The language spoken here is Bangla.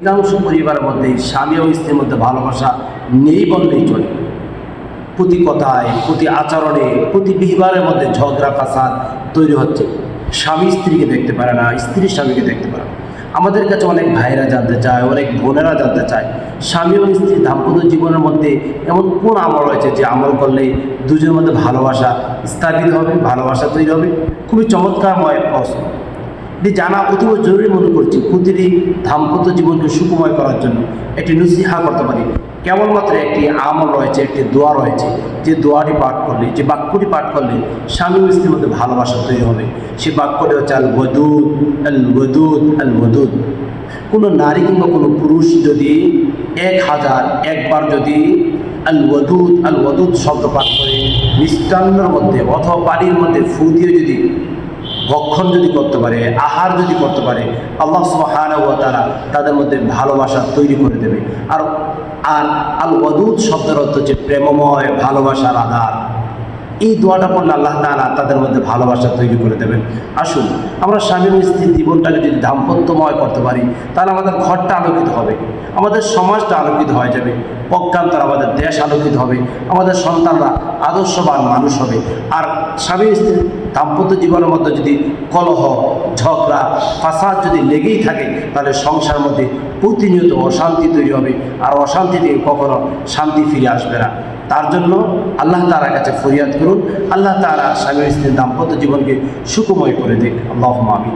অধিকাংশ পরিবারের মধ্যে স্বামী ও স্ত্রীর মধ্যে ভালোবাসা নেই বললেই চলে। প্রতি কথায়, প্রতি আচরণে, প্রতি বিহেভিয়ারের মধ্যে ঝগড়া ফাসাদ তৈরি হচ্ছে। স্বামী স্ত্রীকে দেখতে পারে না, স্ত্রী স্বামীকে দেখতে পারে না। আমাদের কাছে অনেক ভাইরা জানতে চায়, অনেক বোনেরা জানতে চায়, স্বামী ও স্ত্রী দাম্পত্য জীবনের মধ্যে এমন কোন আমল রয়েছে যে আমল করলে দুজনের মধ্যে ভালোবাসা স্থাপিত হবে, ভালোবাসা তৈরি হবে? খুবই চমৎকারময় প্রশ্ন। এটি জানা অতীব জরুরি মনে করছি প্রতিটি দাম্পত্য জীবনকে সুখময় করার জন্য। একটি নসিহা করতে পারি, কেবলমাত্র একটি আমল রয়েছে, একটি দোয়া রয়েছে, যে দোয়াটি পাঠ করলে, যে বাক্যটি পাঠ করলে স্বামী ও স্ত্রীর মধ্যে ভালোবাসা তৈরি হবে। সে বাক্যটি হচ্ছে আল ওয়াদুদ আল ওয়াদুদ আল ওয়াদুদ। কোনো নারী কিংবা কোনো পুরুষ যদি 1000 একবার যদি আল ওয়াদুদ শব্দ পাঠ করে মিষ্টান্নের মধ্যে অথবা পানির মধ্যে ফু দিয়ে যদি ভক্ষণ যদি করতে পারে, আহার যদি করতে পারে, আল্লাহ সুবহানাহু ওয়া তাআলা তাদের মধ্যে ভালোবাসা তৈরি করে দেবে। আর আর আল ওয়াদুদ শব্দের অর্থ হচ্ছে প্রেমময়, ভালোবাসার আধার। এই দোয়াটা পড়লে আল্লাহ তাআলা তাদের মধ্যে ভালোবাসা তৈরি করে দেবেন। আসুন আমরা স্বামী ও স্ত্রীর জীবনটাকে যদি দাম্পত্যময় করতে পারি, তাহলে আমাদের ঘরটা আলোকিত হবে, আমাদের সমাজটা আলোকিত হয়ে যাবে, পক্ষান্তর আমাদের দেশ আলোকিত হবে, আমাদের সন্তানরা আদর্শবান মানুষ হবে। আর স্বামী স্ত্রীর দাম্পত্য জীবনের মধ্যে যদি কলহ, ঝগড়া, ফাসাদ যদি লেগেই থাকে, তাহলে সংসারের মধ্যে প্রতিনিয়ত অশান্তি তৈরি হবে, আর অশান্তি থেকে কখনো শান্তি ফিরে আসবে না। তার জন্য আল্লাহ তাআলার কাছে ফরিয়াদ করুন, আল্লাহ তাআলা স্বামী স্ত্রীর দাম্পত্য জীবনকে সুখময় করে দিক। আল্লাহুম্মা আমিন।